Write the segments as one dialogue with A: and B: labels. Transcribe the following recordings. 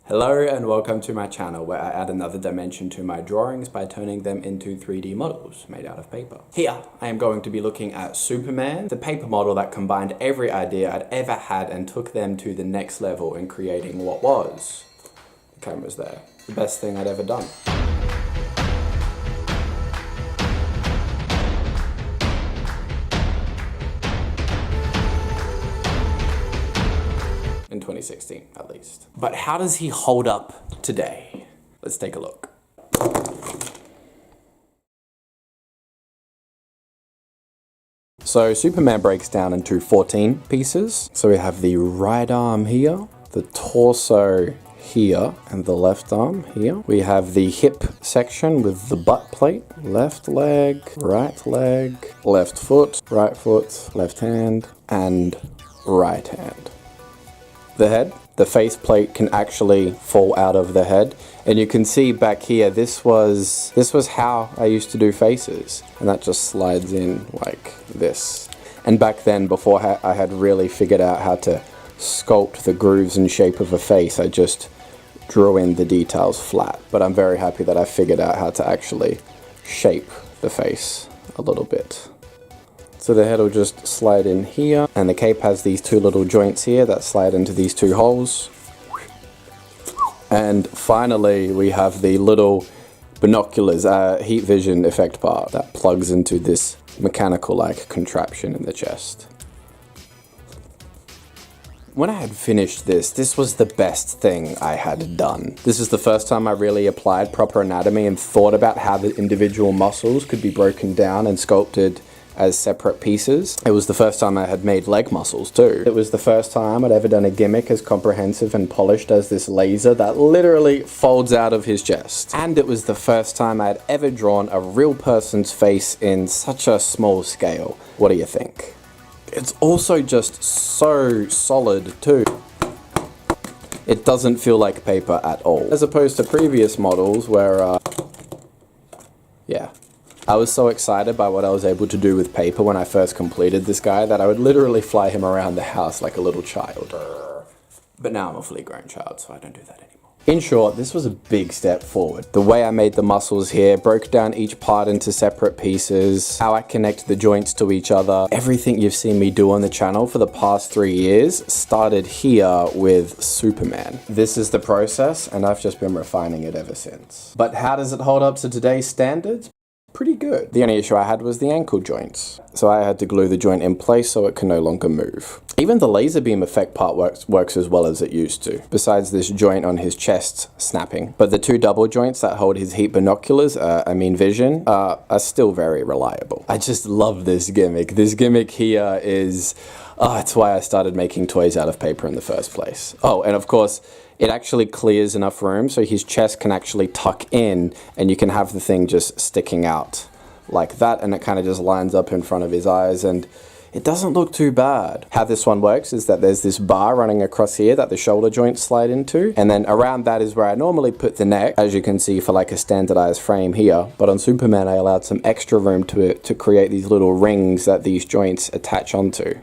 A: Hello and welcome to my channel where I add another dimension to my drawings by turning them into 3D models made out of paper. Here, I am going to be looking at Superman, the paper model that combined every idea I'd ever had and took them to the next level in creating what was, the camera's there, the best thing I'd ever done. In 2016, at least. But how does he hold up today? Let's take a look. So Superman breaks down into 14 pieces. So we have the right arm here, the torso here, and the left arm here. We have the hip section with the butt plate, left leg, left foot, left hand, and right hand. The head, the face plate can actually fall out of the head, and you can see back here this was how I used to do faces, and that just slides in like this. And back then, before I had really figured out how to sculpt the grooves and shape of a face, I just drew in the details flat. But I'm very happy that I figured out how to actually shape the face a little bit. So the head will just slide in here, and the cape has these two little joints here that slide into these two holes. And finally, we have the little binoculars, heat vision effect part that plugs into this mechanical-like contraption in the chest. When I had finished this was the best thing I had done. This is the first time I really applied proper anatomy and thought about how the individual muscles could be broken down and sculpted as separate pieces. It was the first time I had made leg muscles too. It was the first time I'd ever done a gimmick as comprehensive and polished as this laser that literally folds out of his chest. And it was the first time I'd ever drawn a real person's face in such a small scale. What do you think? It's also just so solid too. It doesn't feel like paper at all. As opposed to previous models where, yeah. I was so excited by what I was able to do with paper when I first completed this guy that I would literally fly him around the house like a little child. But now I'm a fully grown child, so I don't do that anymore. In short, this was a big step forward. The way I made the muscles here, broke down each part into separate pieces, how I connect the joints to each other. Everything you've seen me do on the channel for the past 3 years started here with Superman. This is the process, and I've just been refining it ever since. But how does it hold up to today's standards? Pretty good. The only issue I had was the ankle joints. So I had to glue the joint in place so it can no longer move. Even the laser beam effect part works as well as it used to, besides this joint on his chest snapping. But the two double joints that hold his heat binoculars, vision, are still very reliable. I just love this gimmick. This gimmick here is, it's why I started making toys out of paper in the first place. Oh, and of course, it actually clears enough room so his chest can actually tuck in and you can have the thing just sticking out like that, and it kind of just lines up in front of his eyes and it doesn't look too bad. How this one works is that there's this bar running across here that the shoulder joints slide into, and then around that is where I normally put the neck, as you can see for like a standardized frame here. But on Superman I allowed some extra room to create these little rings that these joints attach onto.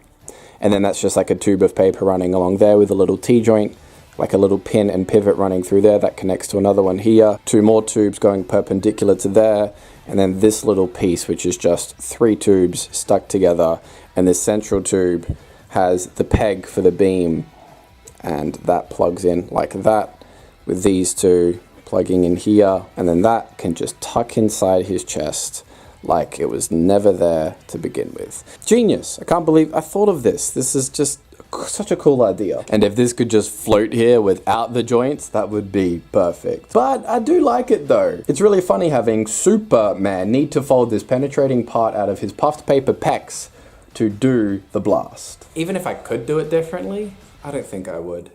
A: And then that's just like a tube of paper running along there with a little T-joint, like a little pin and pivot running through there that connects to another one here, two more tubes going perpendicular to there, and then this little piece which is just 3 tubes stuck together, and this central tube has the peg for the beam, and that plugs in like that, with these two plugging in here, and then that can just tuck inside his chest like it was never there to begin with. Genius! I can't believe I thought of this. This is just such a cool idea. And if this could just float here without the joints, that would be perfect. But I do like it though. It's really funny having Superman need to fold this penetrating part out of his puffed paper pecs to do the blast. Even if I could do it differently, I don't think I would.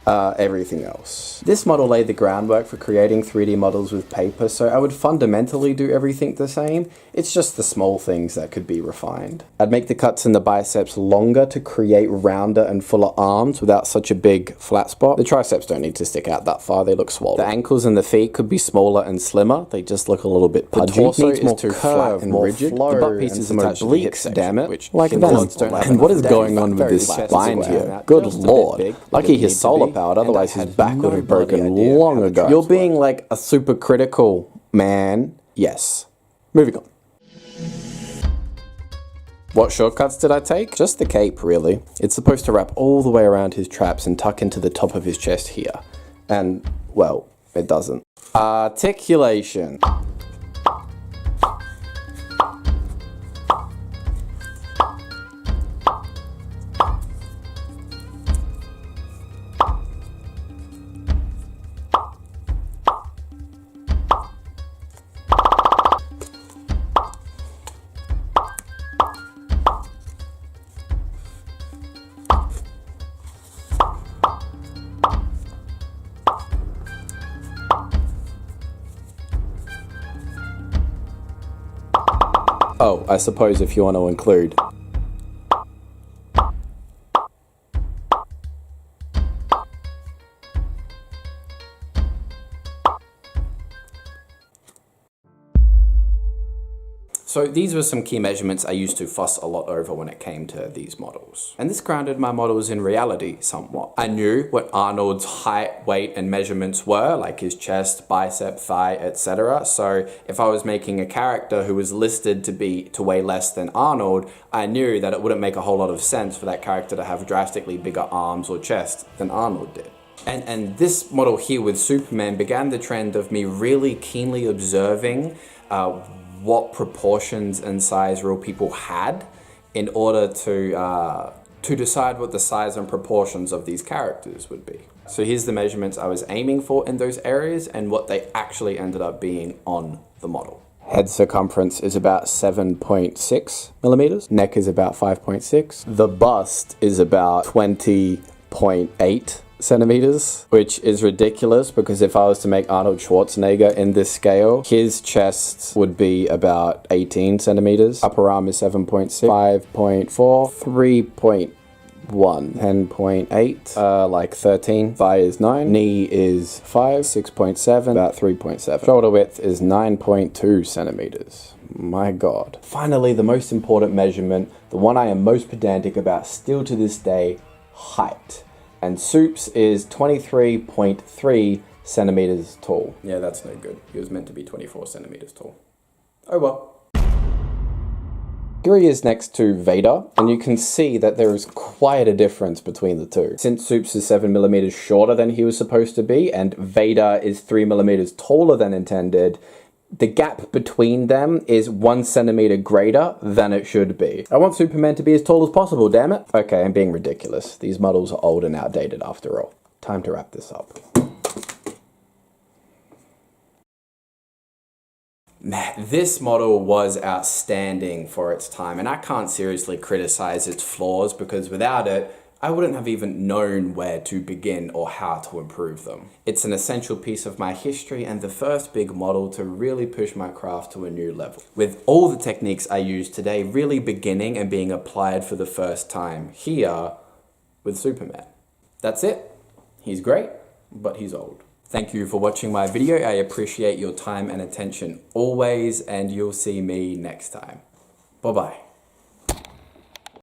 A: everything else. This model laid the groundwork for creating 3D models with paper, so I would fundamentally do everything the same. It's just the small things that could be refined. I'd make the cuts in the biceps longer to create rounder and fuller arms without such a big flat spot. The triceps don't need to stick out that far, they look swollen. The ankles and the feet could be smaller and slimmer, they just look a little bit pudgy. The torso needs more flat and rigid. The butt piece is attached to the hip section, damn it. Which like that. And what is going on with this spine here? Good lord. Lucky his solar powered, otherwise his back would have broken long ago. You're being like a super critical man. Yes. Moving on. What shortcuts did I take? Just the cape, really. It's supposed to wrap all the way around his traps and tuck into the top of his chest here. And, well, it doesn't. Articulation. Oh, I suppose if you want to include. So these were some key measurements I used to fuss a lot over when it came to these models. And this grounded my models in reality somewhat. I knew what Arnold's height, weight, and measurements were, like his chest, bicep, thigh, etc. So if I was making a character who was listed to weigh less than Arnold, I knew that it wouldn't make a whole lot of sense for that character to have drastically bigger arms or chest than Arnold did. And this model here with Superman began the trend of me really keenly observing what proportions and size real people had in order to decide what the size and proportions of these characters would be. So here's the measurements I was aiming for in those areas and what they actually ended up being on the model. Head circumference is about 7.6 millimeters. Neck is about 5.6. The bust is about 20.8 centimeters, which is ridiculous because if I was to make Arnold Schwarzenegger in this scale, his chest would be about 18 centimeters. Upper arm is 7.6, 5.4, 3.1, 10.8, like 13. Thigh is 9. Knee is 5, 6.7, about 3.7. Shoulder width is 9.2 centimeters. My God. Finally, the most important measurement, the one I am most pedantic about still to this day, height. And Supes is 23.3 centimeters tall. Yeah, that's no good. He was meant to be 24 centimeters tall. Oh well. Here he is next to Vader, and you can see that there is quite a difference between the two. Since Supes is 7 millimeters shorter than he was supposed to be, and Vader is 3 millimeters taller than intended, the gap between them is 1 centimeter greater than it should be. I want Superman to be as tall as possible, damn it. Okay, I'm being ridiculous. These models are old and outdated after all. Time to wrap this up. Man, this model was outstanding for its time, and I can't seriously criticize its flaws because without it, I wouldn't have even known where to begin or how to improve them. It's an essential piece of my history and the first big model to really push my craft to a new level. With all the techniques I use today really beginning and being applied for the first time here with Superman. That's it. He's great, but he's old. Thank you for watching my video. I appreciate your time and attention always, and you'll see me next time. Bye-bye.